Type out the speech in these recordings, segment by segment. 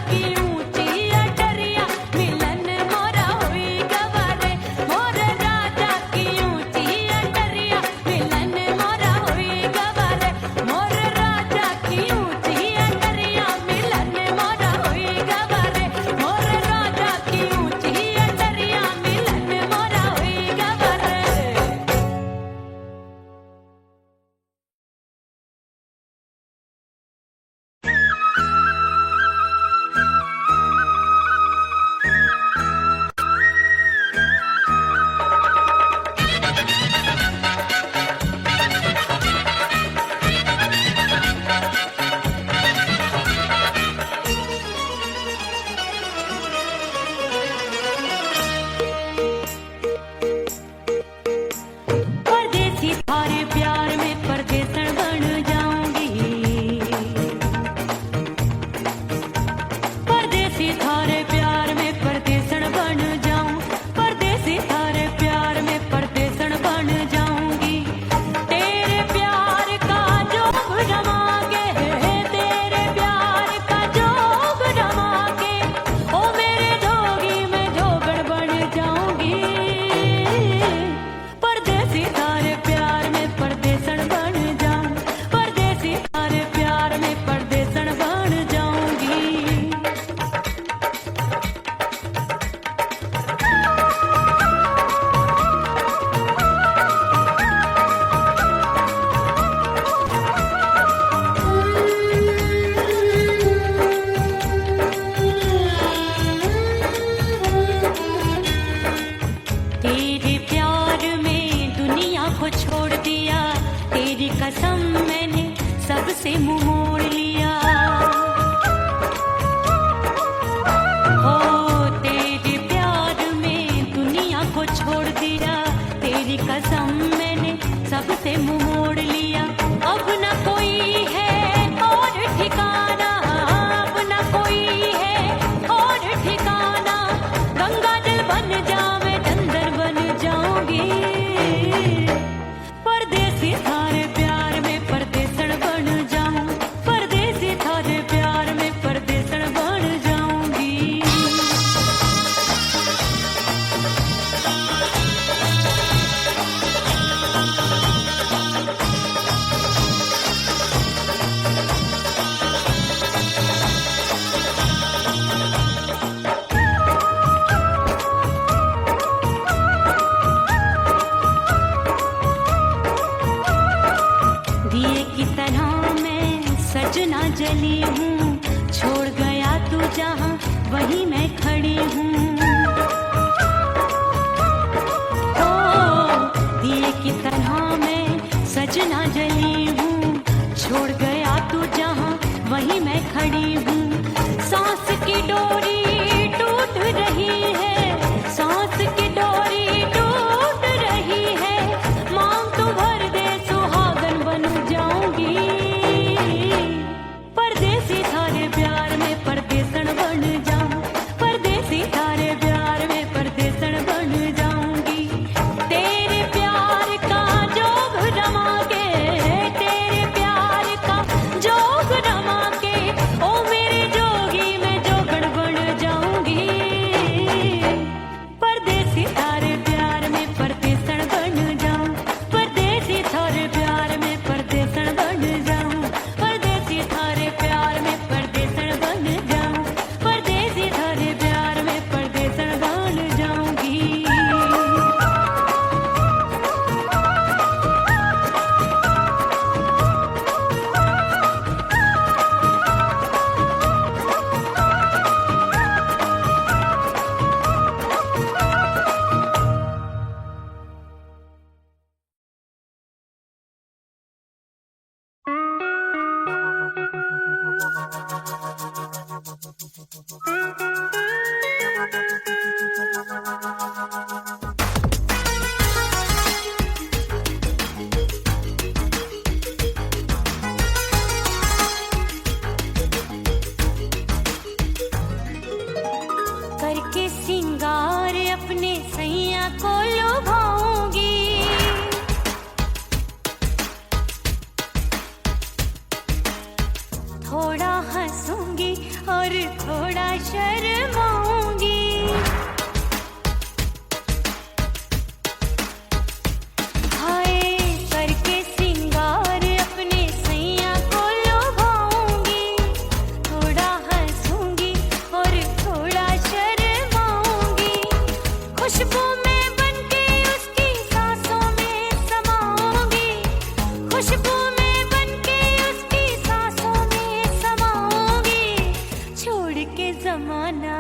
की कसम मैंने सबसे मुंह मोड़ लिया। हो तेरे प्यार में दुनिया को छोड़ दिया, तेरी कसम मैंने सबसे मुंह मोड़ लिया। अब न कोई है और ठिकाना, अब न कोई है और ठिकाना। गंगा जल बन जावे चंदन बन जाऊंगी, परदेसी थारे प्यार में परदेसन बन जाऊं, परदेसी थारे प्यार में परदेसन बन जाऊंगी। दिए की तरह मैं सजना जली हूँ, छोड़ गया तू जहाँ वहीं मैं खड़ी हूँ। ओ दिए की तरह मैं सजना जली हूँ, छोड़ गया तू जहाँ वहीं मैं खड़ी हूँ। सांस की डोरी टूट रही है, सांस की डोरी टूट रही है। मांग तू भर दे सुहागन बन जाऊंगी, परदेसी थारे प्यार में परदेसन बन जाऊं, परदेसी थारे प्यार में परदेसन बन जाऊंगी। तेरे प्यार का जोग रमा के, तेरे प्यार का जोग रमा के, ओ मेरे जोगी मैं जोगण बन जाऊंगी, परदेसी थारे प्यार में परदेसन बन जाऊं, परदेसी थारे प्यार में परदेसन बन जाऊं, परदेसी थारे प्यार में परदेसन बन जाऊं, परदेसी थारे प्यार में परदेसन बन जाऊंगी। करके सिंगार अपने सैया को लुभाऊंगी, थोड़ा हंसूंगी और थोड़ा शर्माऊंगी। हाय करके सिंगार अपने सैया को लुभाऊंगी, थोड़ा हंसूंगी और थोड़ा शर्माऊंगी। खुशबू में बनके उसकी सांसों में समाऊंगी, खुशबू में बनके उसकी सांसों में समाऊंगी। छोड़ के जमाना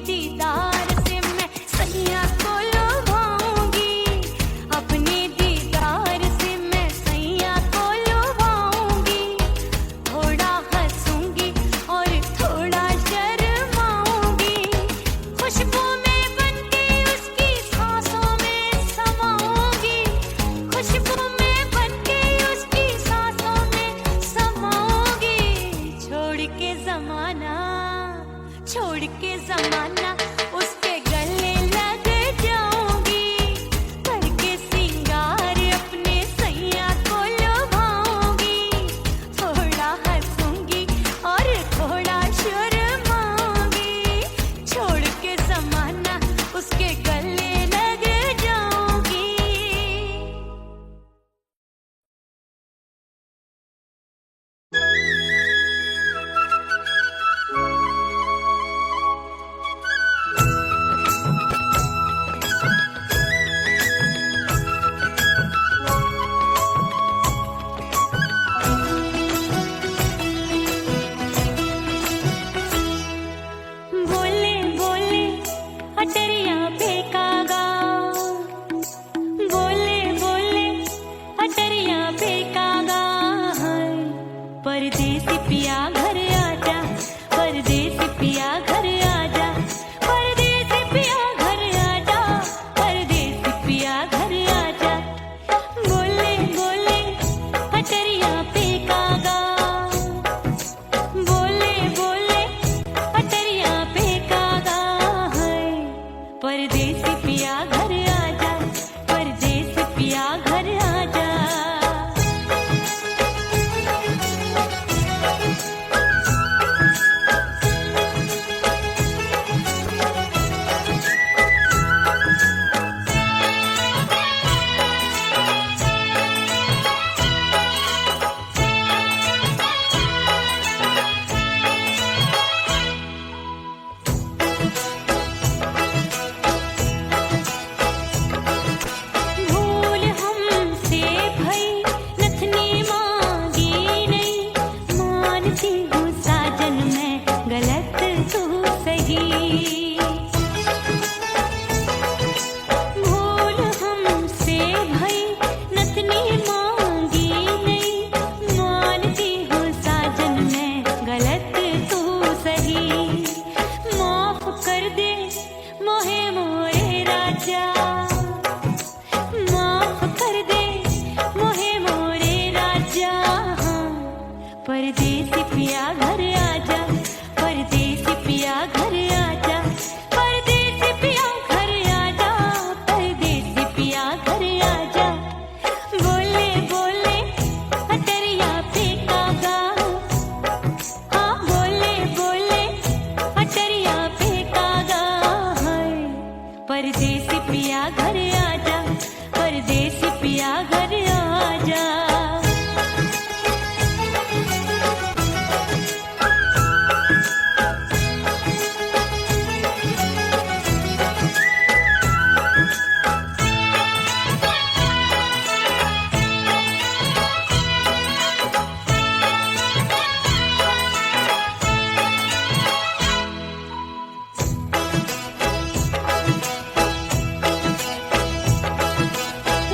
दीदार से मैं सैया को लुभाऊंगी, अपने दीदार से मैं सैया को लुभाऊंगी। थोड़ा हंसूंगी और थोड़ा शर्माऊंगी, खुशबू में बनके उसकी सांसों में समाऊंगी, खुशबू में बनके उसकी सांसों में समाऊंगी। छोड़ के जमाना उसके गले लग जाऊंगी, करके सिंगार अपने सैया को लुभाऊंगी। थोड़ा हंसूंगी और थोड़ा शर्माऊंगी, छोड़ के जमाना उसके गले लग जाऊंगी। बोले बोले अटरिया फेंकागा, बोले बोले अटरिया फेंकागा। परदेसी पिया घर आजा, परदेसी पिया घर आजा, परदेसी पिया घर आजा, परदेसी पिया घर आजा। बोले बोले अटरिया फेंकागा, बोले बोले अटरिया फेंकागा। परदेसी पिया घर आजा, परदेसी पिया घर आजा। भूल हमसे भई नथनी मांगी नहीं, मानती हूँ साजन मैं गलत तू सही। भूल हमसे भई नथनी मांगी नहीं, मानती हूँ साजन मैं गलत तू सही। माफ कर दे मोहे मोरे राजा, माफ कर दे मोहे मोरे राजा। परदेसी पिया घर आजा, परदेसी पिया घर आजा, परदेसी पिया घर आजा, परदेसी पिया घर आजा। बोले बोले अटरिया फेंकागा, हाँ बोले बोले अटरिया फेंकागा। परदेसी पिया घर आजा, परदेसी पिया घर आजा।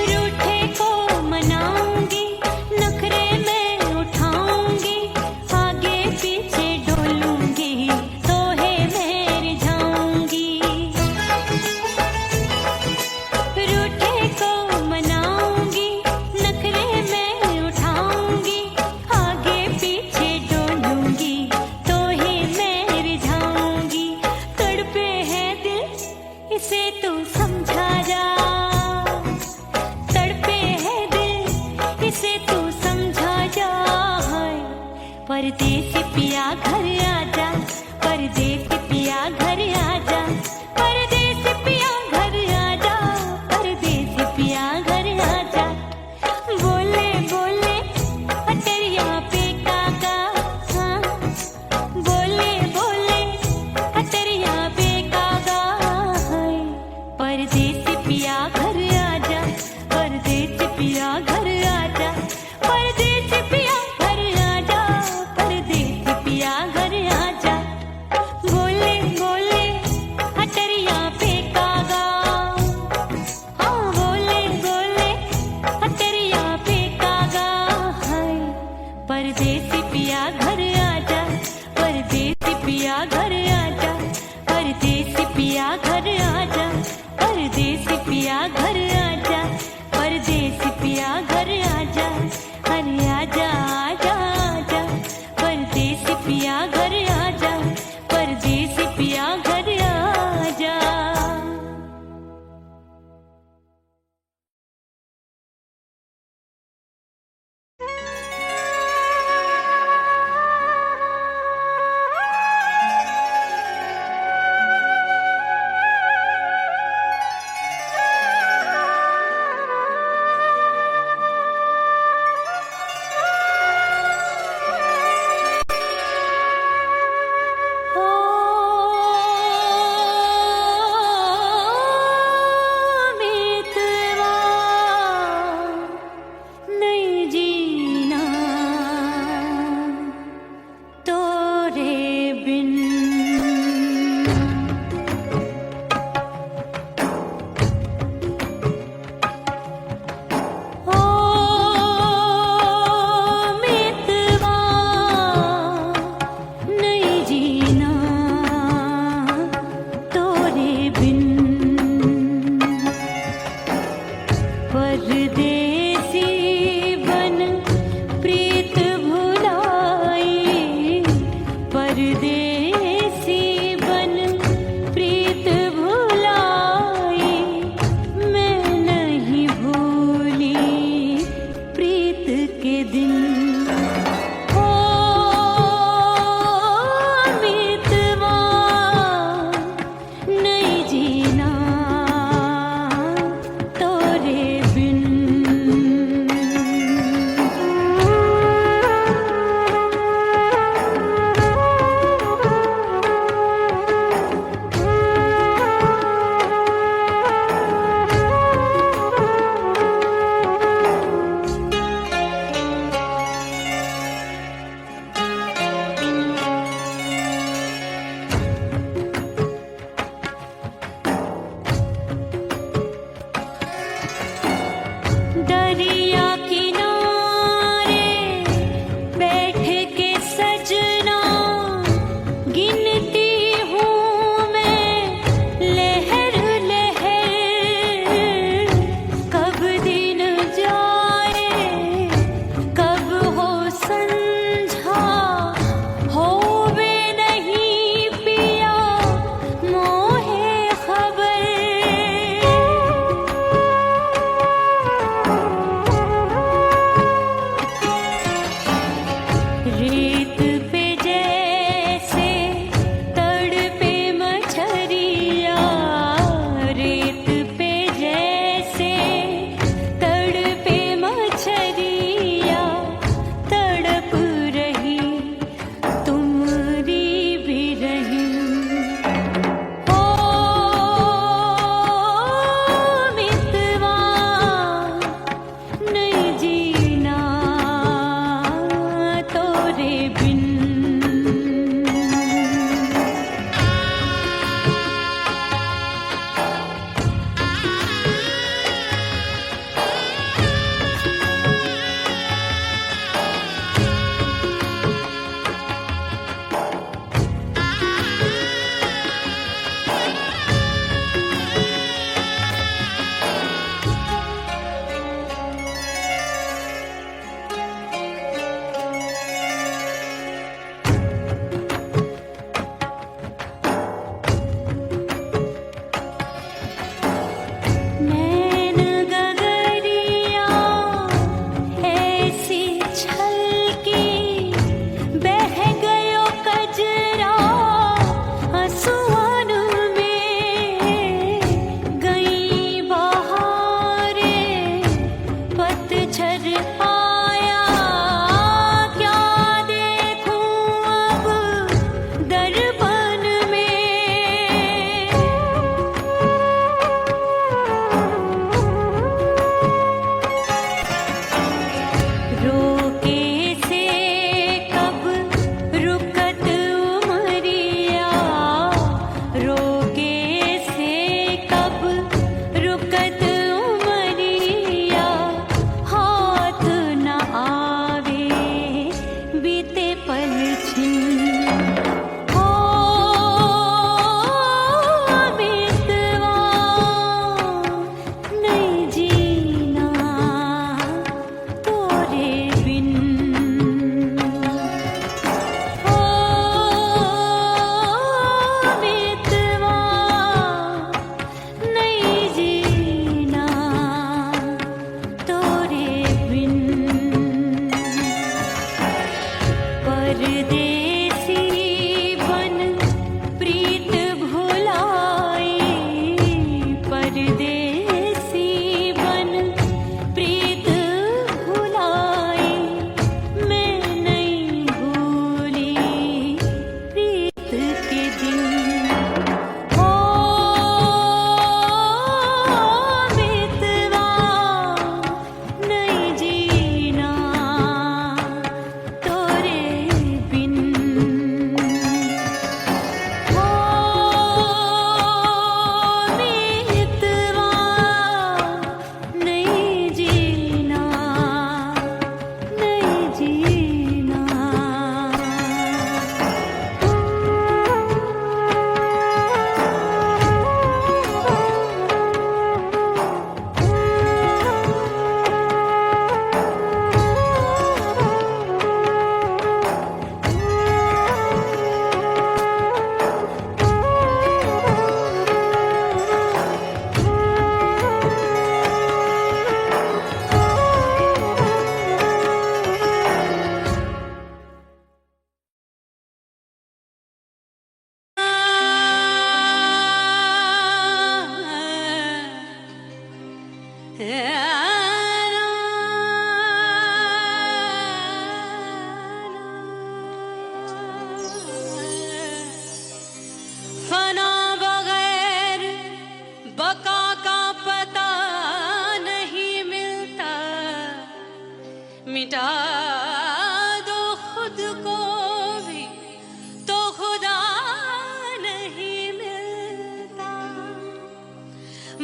रूठे को मनाऊंगी, नखरे में उठाऊंगी, आगे पीछे डोलूंगी, तोहे में रिझाऊंगी। रूठे को मनाऊंगी, नखरे में उठाऊंगी, आगे पीछे डोलूंगी, तोहे में रिझाऊंगी। तड़पे है दिल इसे तू समझा जा, तड़पे है दिल इसे तू समझा जा। परदेसी पिया घर आजा, परदेसी पिया घर आजा, परदेसी पिया घर आजा, परदेसी पिया घर आजा। बोले बोले अटरिया फेंकागा, हाँ बोले बोले अटरिया फेंकागा। परदेसी पिया घर आजा, परदेसी पिया घर आजा, परदेसी पिया घर आजा, परदेसी पिया घर आजा। बोले पिया घर आजा, परदेसी पिया घर आजा, परदेसी पिया घर आजा, अरे आजा आजा आजा, परदेसी पिया घर आजा, परदेसी पिया घर आजा।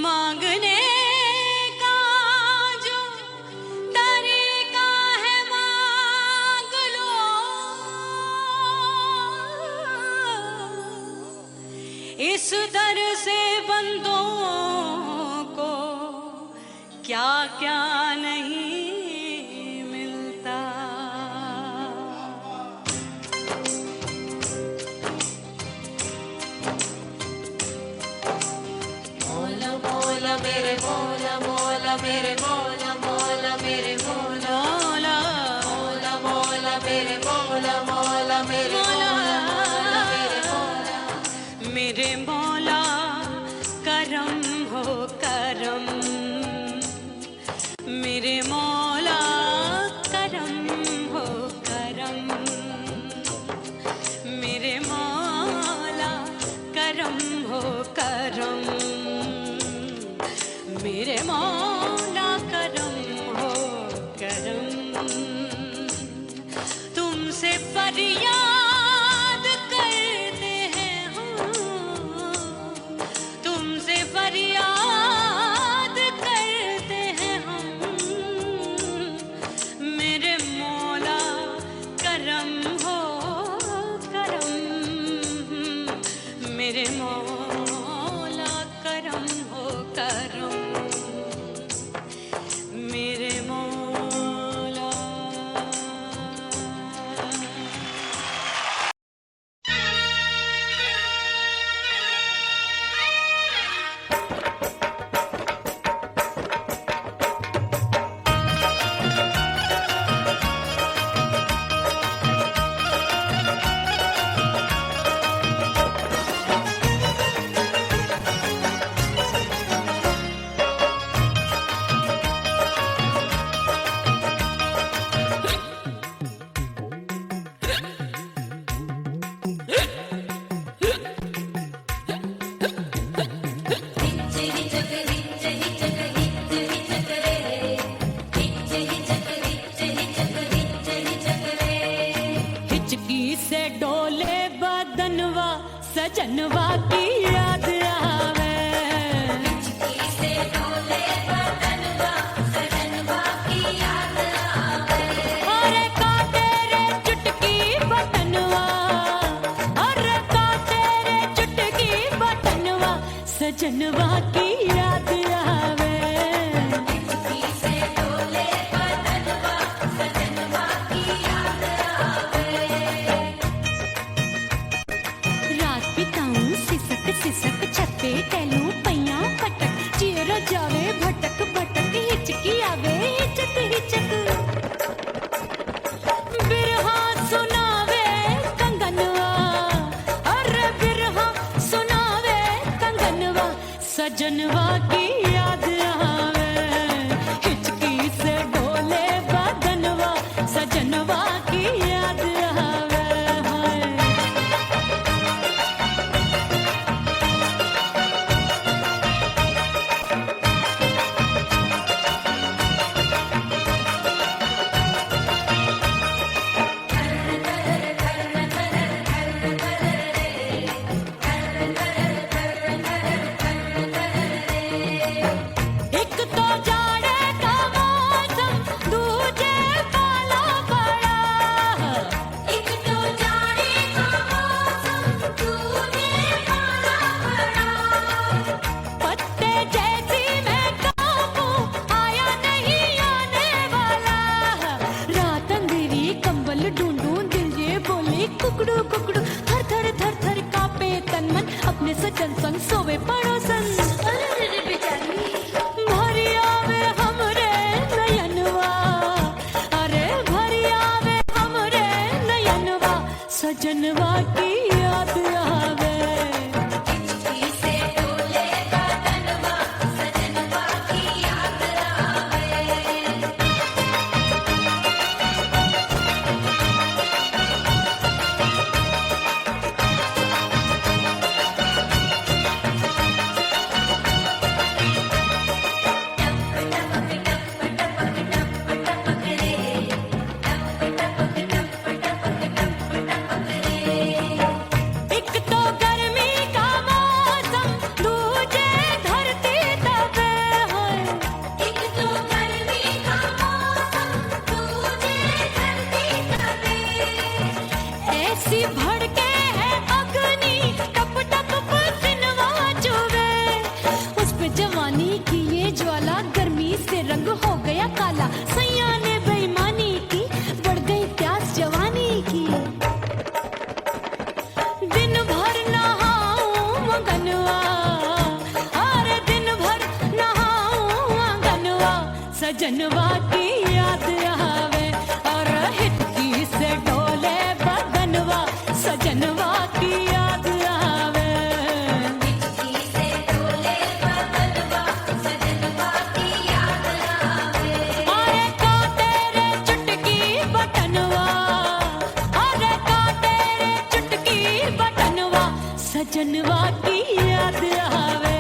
मांगने का जो तरीका है मांग लो, इस दर से बंदों को क्या क्या नहीं मिलता। मौला मौला मेरे मौला मौला मेरे मौला मौला मेरे मौला मौला मौला मेरे मौला मौला मेरे मौला मेरे मौला मेरे मौला करम हो करम, मेरे मौला करम हो करम, मेरे मौला करम हो करम, मेरे मौला करम हो करम। तुमसे फरियाद करते हैं हम, तुमसे फरियाद करते हैं हम, मेरे मौला करम हो करम, मेरे मौला करम हो करम, मेरे मौला। हिचकी से डोले बदनवा सजनवा की याद आवे, हिचकी से डोले बदनवा सजनवा की याद आवे, अरे का तेरे चुटकी बटनवा, अरे का तेरे चुटकी बटनवा सजनवा की याद आवे, हिचकी से डोले बदनवा सजनवा की याद आवे। रात बिताऊं सिसक सिसक छत्ते टहलूं पैया पटक, चेहरा जावे भटक भटक, हिचकी आवे हिचक हिचक, बिरहा सुनावे कंगनवा, अरे बिरहा सुनावे कंगनवा सजनवा की याद आवे, हिचकी से डोले बदनवा सजनवा की याद आवे। हाय एक तो जाड़े का मौसम, दूजे पाला पड़ा, एक तो जाड़े का मौसम, दूजे पाला पड़ा, पत्ते जैसी मैं काबू आया नहीं आने वाला, रात अंधेरी कंबल ढूंढूं दिल ये बोले कुकड़ू कुकड़ू, थर थर थर थर कांपे तन मन, अपने सजन संग सोवे पड़ोसन, भरिया वे हमरे नयनवा, अरे भरिया वे हमरे नयनवा सजनवा की याद आवे, हिचकी से डोले बदनवा सजनवा की याद आवे। सैया ने बेईमानी की, बढ़ गई प्यास जवानी की। दिन भर नहाऊं मगनवा, अरे दिन भर नहाऊं मगनवा, सजनवा की याद आवे और हिचकी से डोले बदनवा, सजनवा की याद आवे। हिचकी से डोले बदनवा, सजनवा की याद आवे। अरे का तेरे चुटकी बटनवा, अरे का तेरे चुटकी बटनवा, सजनवा की याद आवे।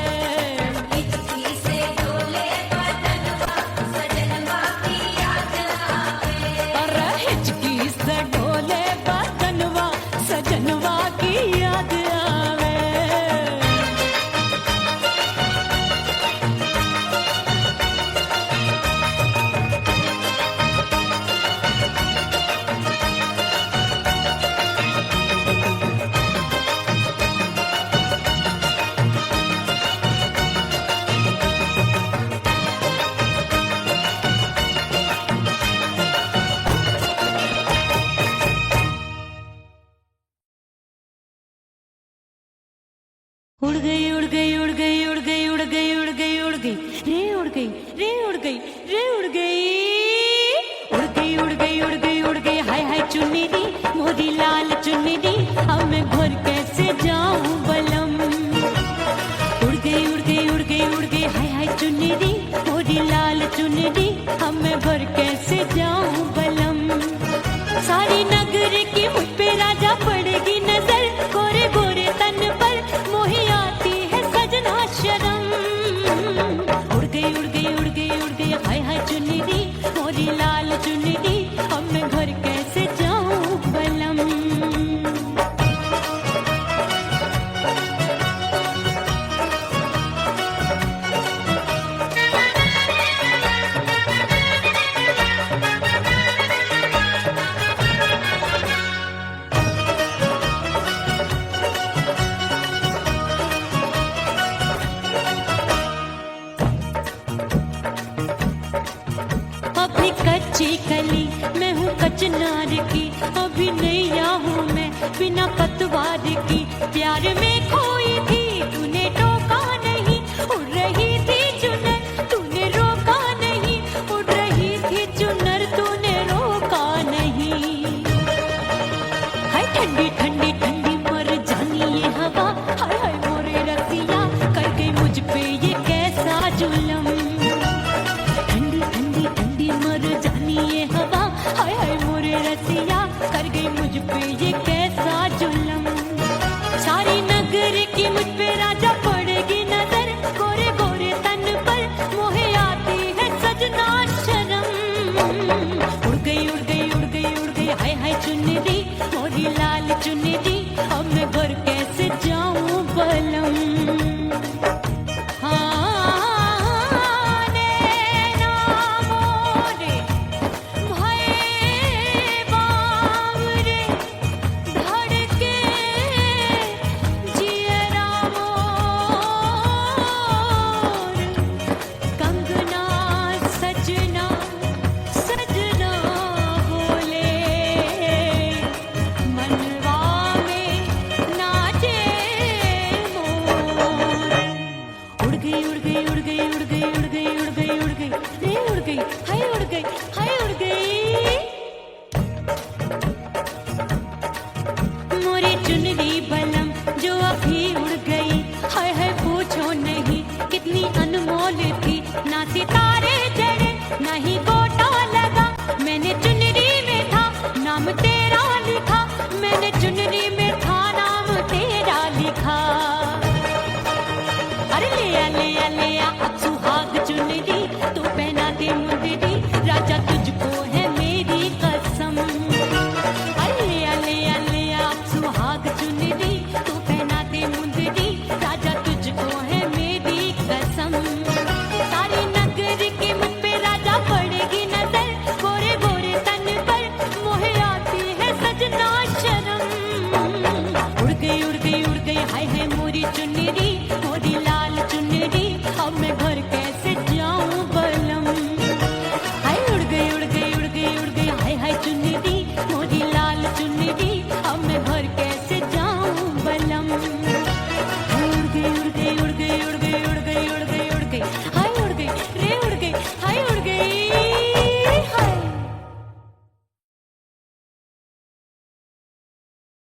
हिचकी से डोले बदनवा, सजनवा की याद आवे। अरे हिचकी से डोले बदनवा, सजनवा की याद आवे। उड़ गई उड़ गई उड़ गई उड़ गई उड़ गई उड़ गई उड़ गई रे उड़ गई रे उड़ गई रे उड़ गई उड़ गई उड़ गई उड़ गई उड़ गई हाय हाय चुन्नी दी मोरी लाल चुन्नी दी, अब मैं घर कैसे जाऊं बलम। उड़ गई उड़ गई उड़ गई उड़ गई हाय हाय चुन्नी दी मोरी लाल चुन्नी दी, अब मैं घर कैसे जाऊं बलम। सारी नगर की मुझ पे राजा पड़ेगी नजर, गोरे गोरे तन पर मोही आती है सजना शर्म। उड़ गई उड़ गई उड़ गई उड़ गई हाय हाय चुन्नी दी मोरी लाल चुन्नी दी, अब मैं घर कैसे जाऊं बलम। अभी कच्ची कली मैं हूँ कचनार की, अभी नैया हूँ मैं बिना पतवार की। प्यार में खोई थी तूने टोका नहीं, उड़ रही थी चुनर तूने रोका नहीं, उड़ रही थी चुनर तूने रोका नहीं। हाय ठंडी ठंडी ठंडी मर जानी ये हवा, हाय हाय मोरे रसिया कर गई मुझ पे ये कैसा जुलम। ठंडी ठंडी ठंडी मर जानी ये हवा, हाय हाय मोरे रसिया कर गई मुझ पे ये कैसा जुलम। सारी नगर की मुझ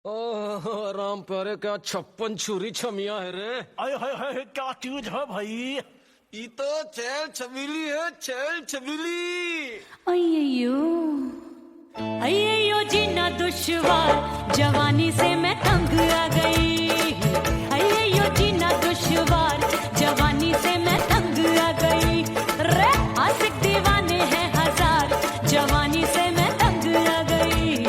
ओह राम प्यारे, क्या 56 छुरी छमिया है रे। आय हाय हाय, क्या चीज है भाई? ये तो चैल छबीली है, चैल छबीली। अय्यो अय्यो जीना दुश्वार, जवानी से मैं तंग आ गई। अय्यो जीना दुश्वार, जवानी से मैं तंग आ गई। रे आशिक दीवाने हैं हजार, जवानी से मैं तंग आ गई।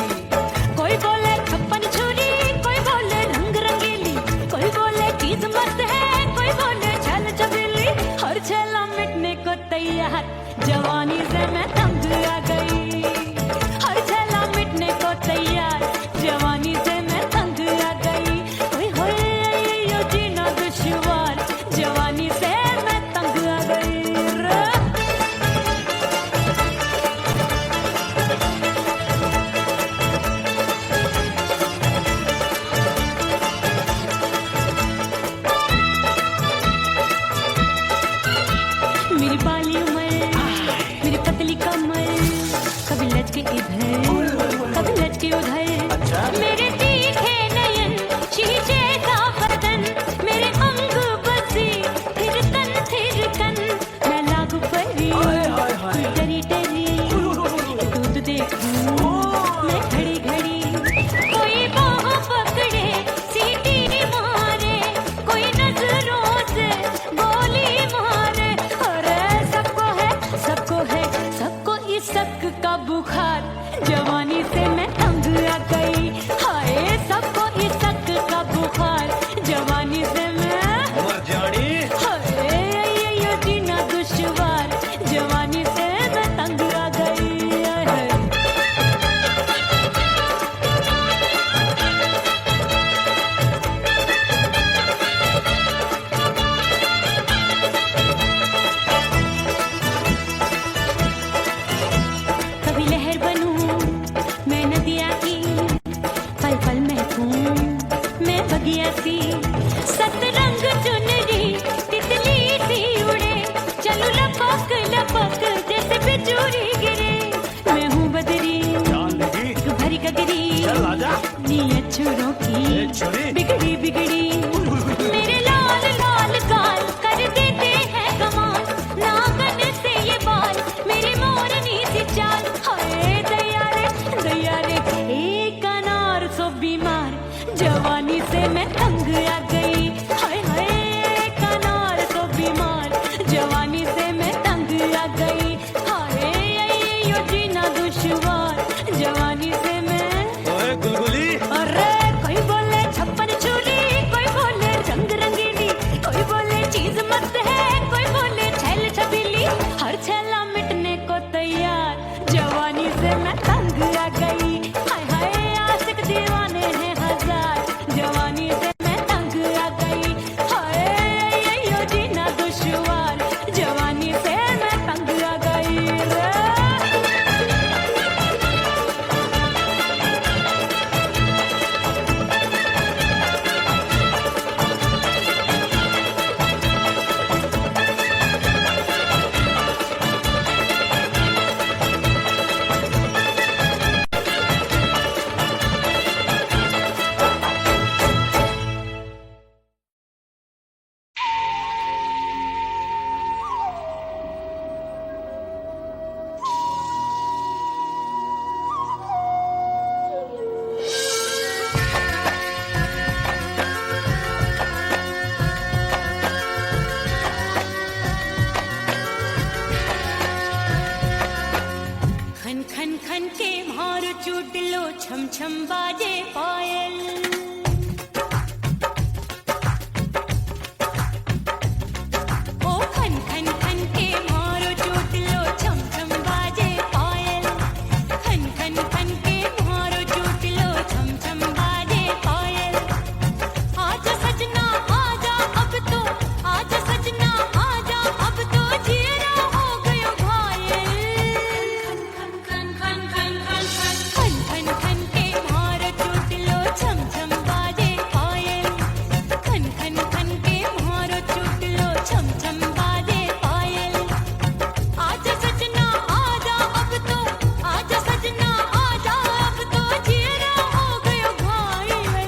कोई बोले 56 छुरी, कोई बोले रंग रंगीली, कोई बोले चीज मस्त है, कोई बोले छल छबीली। हर छेला मिटने को तैयार, जवानी से मैं तंग आ गई। हर छेला मिटने को तैयार, जवानी से मैं तंग आ गई। ओए होए यो जीना दुश्वार, जवानी से मैं तंग आ गई रे। मेरी बाली उमर, मेरी पतली कमर, कभी लचके इधर, कभी लचके उधर। मेरे तीखे नयन, शीशे का बदन, मेरे अंग बसी थिरकन। मैं लागू परी, डरी डरी, दूध देखूं मैं घड़ी घड़ी। कोई बाह पकड़े, सीटी मारे, कोई नजरों से गोली मारे। अरे सबको है सबको इस शक का बुखार, जवानी से मैं तंग आ गई। हाय सबको इस शक का बुखार, जवानी से मैं मर जानी। हाय ये जीना दुश्वार, जवानी से मैं तंग आ गई। हाय। कभी लहर बनूं मैं नदिया की, पल पल महकूं मैं बगिया सी। सतरंग चुनरी तितली सी उड़े, चलूं लपक लपक जैसे बिजुरी गिरे। मैं हूँ बदरी, जान लगी? भरी गगरी, चल आजा। नीयत छुरों की छुरी। बिगड़ी बिगड़ी। मेरे लाल लाल गाल कर देते हैं कमाल, नागन से ये बाल, मेरी मोरनी सी चाल। हाय दैया रे एक अनार सो बीमार, जवानी से मैं तंग आ गई। हाय हाय एक अनार सो बीमार, जवानी से मैं तंग आ गई। हाय यो जीना दुश्वार, जवानी से मैं। ओए गुलगुली, अरे कोई बोले 56 छुरी, कोई बोले रंग रंगीली, कोई बोले चीज मस्त है, कोई बोले छैल छबीली। हर छेला मिटने को तैयार, जवानी से मैं तंग आ गई। हाय हाय आशिक दीवाने हैं हजार, जवानी से मैं तंग आ गई। हाय यो जीना दुश्वार, जवानी से मैं तंग आ गई रे। खन खन खन के भार चूट लो, छम छम बाजे पायल। ओ खन खन खन के भार चूट लो, छम छम बाजे पायल। खन खन खन के भार चूट लो, छम छम बाजे पायल। आजा सजना आजा अब तो, आजा सजना आजा अब तो, जिया हो गयो घायल। खन खन खन खन खन खन के भार चूट लो, छम छम बाजे पायल। खन खन खन के भार चूट लो, छम छम बाजे पायल। आजा सजना आजा अब तो, आजा सजना आजा अब तो, जिया हो गयो घायल।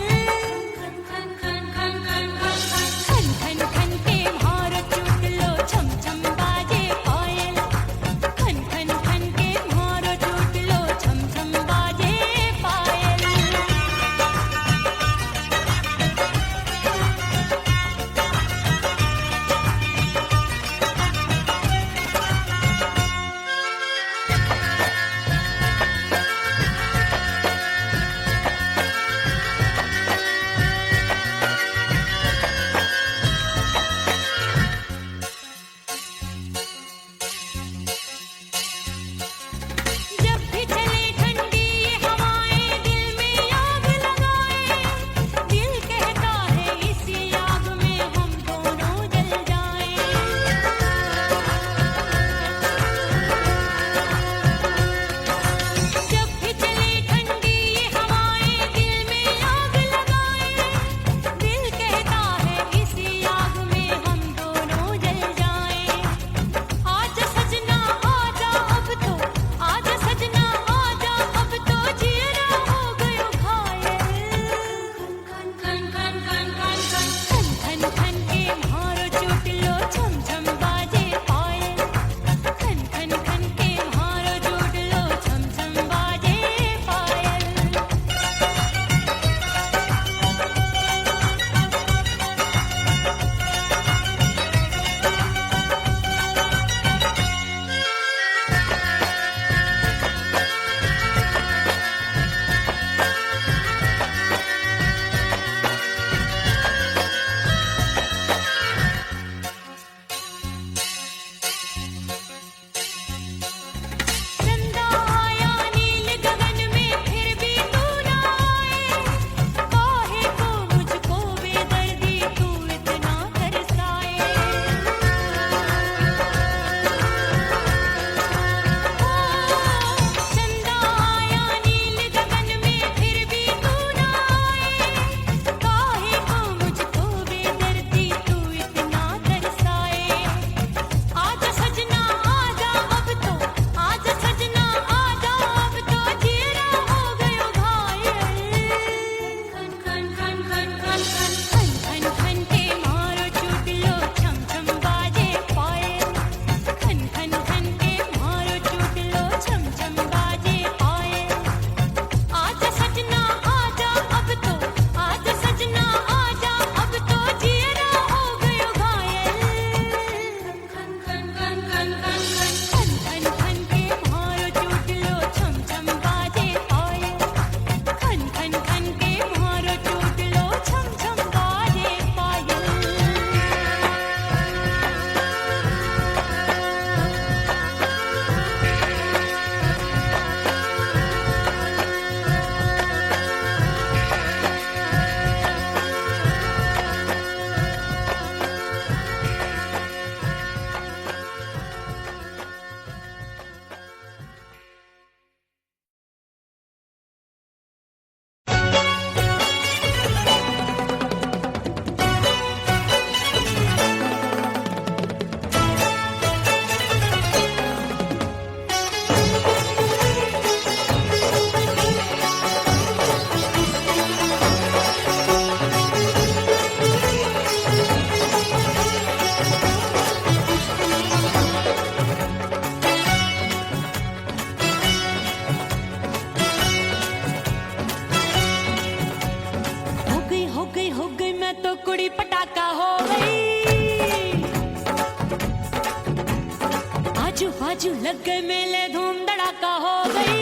बाजू लग गए मेले धूम धड़ाका हो गई।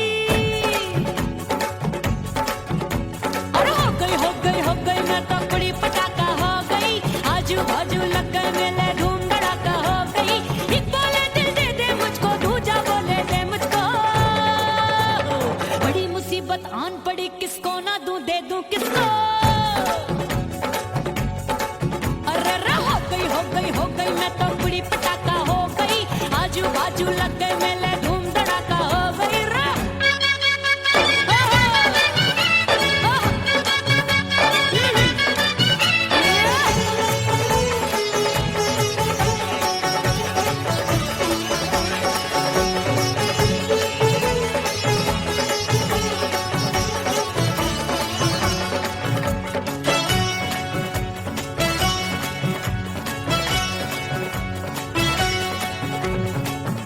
अरे हो गई मैं तो बड़ी पटाखा हो गई। आजू बाजू लग गए मेले धूम धड़ाका हो गई। एक बोले दिल दे दे मुझको, दूजा बोले दे मुझको। बड़ी मुसीबत आन पड़ी, किसको ना दूं दे दूं किसको। अरे हो गई मैं तो बड़ी पटाखा हो गई। आजू बाजू लग गए मेले धूम धड़ाका हो गई रे।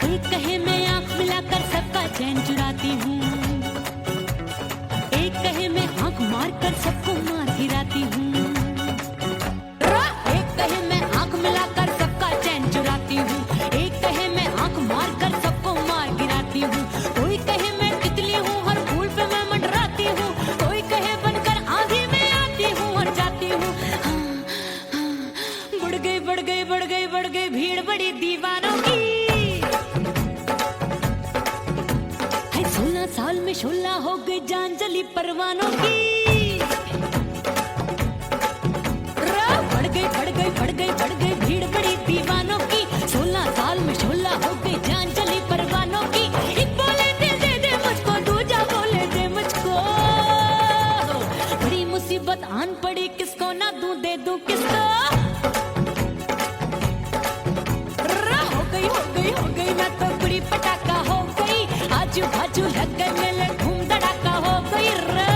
एक कहे मैं आंख मिलाकर सबका चैन चुराती हूँ, एक कहे मैं आंख मारकर सबको मार गिराती हूँ। एक कहे मैं आंख मिलाकर सबका चैन चुराती हूँ, एक कहे मैं आंख मारकर सबको मार गिराती हूँ। कोई कहे मैं तितली हूँ, हर फूल पे मैं मंडराती हूँ। कोई कहे बनकर आंधी में आती हूँ और जाती हूँ। बढ़ गई भीड़ बड़ी दीवानों की। 16 साल में शोला हो गई जान जली परवानों की। बढ़ गई भीड़ बड़ी दीवानों की। 16 साल में शोला हो गई जान जली परवानों की। एक बोले दिल दे दे मुझको, दूजा बोले दे मुझको। बड़ी मुसीबत आन पड़ी, किसको ना दूं दे दूं किसको। हो गई मैं तो बड़ी पटाखा हो गई। आजू बाजू लग गए मेले धूम धड़ाका हो गई रे।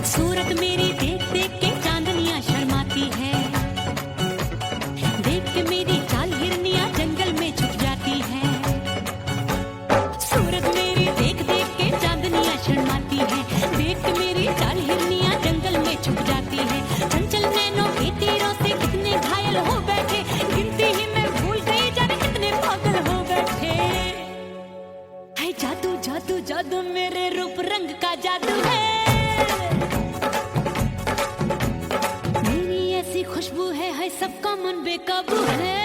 सूरत मेरी देख देख के चांदनियां शर्माती है। देख के मेरी चाल हिरनियां जंगल में छुप जाती है। सूरत मेरी देख देख के चांदनियां शर्माती है। देख के मेरी चाल हिरनियां जंगल में छुप जाती है। चंचल नैनों के तीरों से कितने घायल हो बैठे, गिनती ही मैं भूल गई जाने कितने पागल हो बैठे। है जादू जादू जादू मेरे रूप रंग का जादू है। खुशबू है सबका मन बेकाबू है।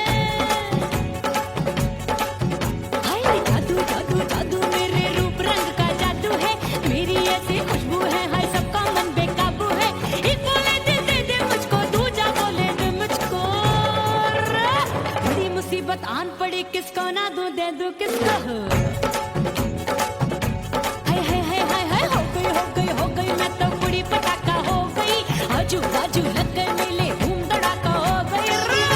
हाय जादू जादू जादू मेरे रूप रंग का जादू है। मेरी ऐसी खुशबू है, हाय सबका मन बेकाबू है। एक बोले दिल दे दे मुझको, दूजा बोले दे मुझको। बड़ी मुसीबत आन पड़ी, किसको ना दूं दे दूं किसको। हो गई मैं तो बड़ी पटाखा हो गई। आजू बाजू लग गए मेले धूम धड़ाका हो गई रे।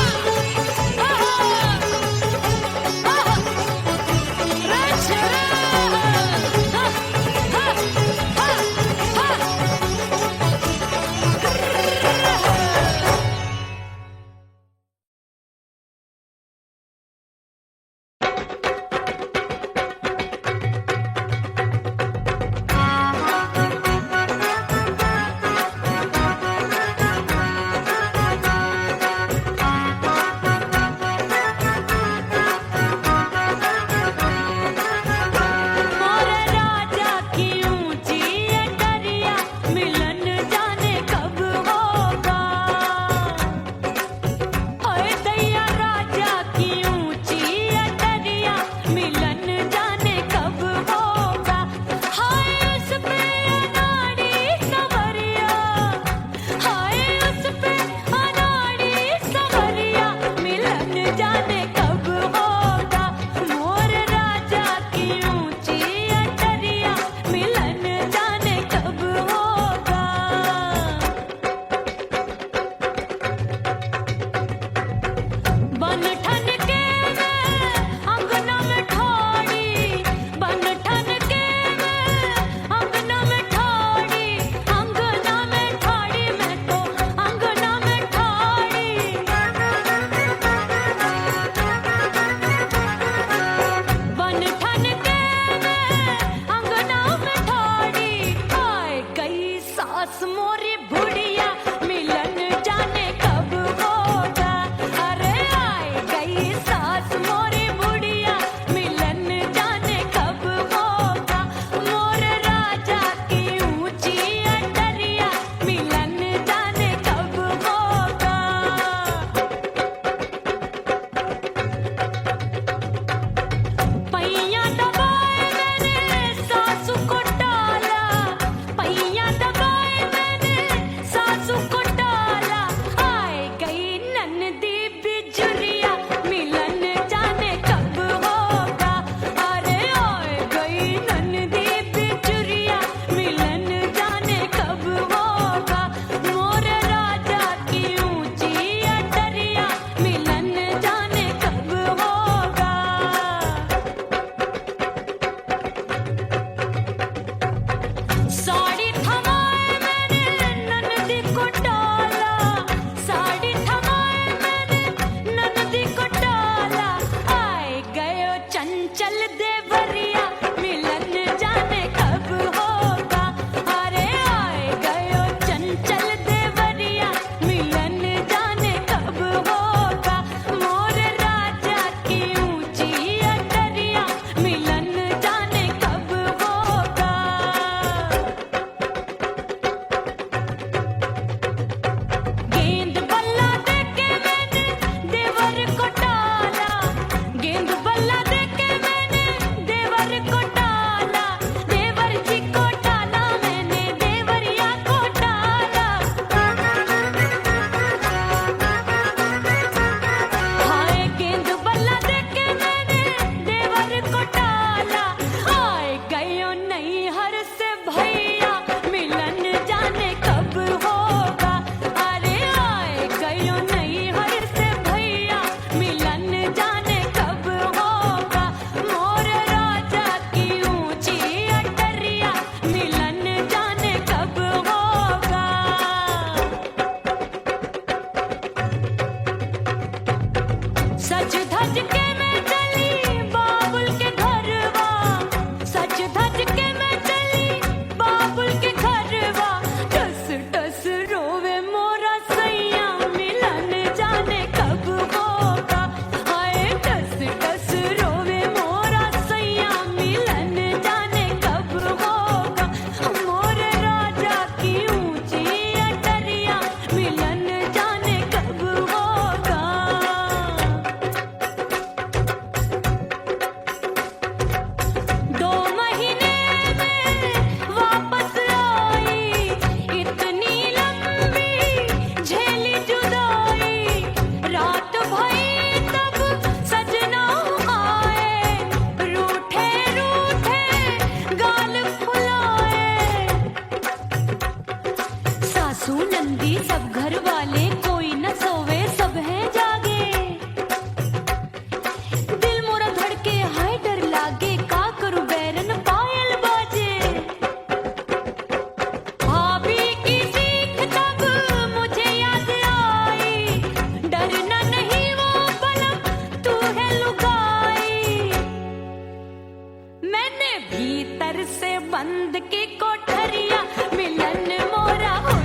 भीतर से बंद की कोठरिया मिलन मोरा हो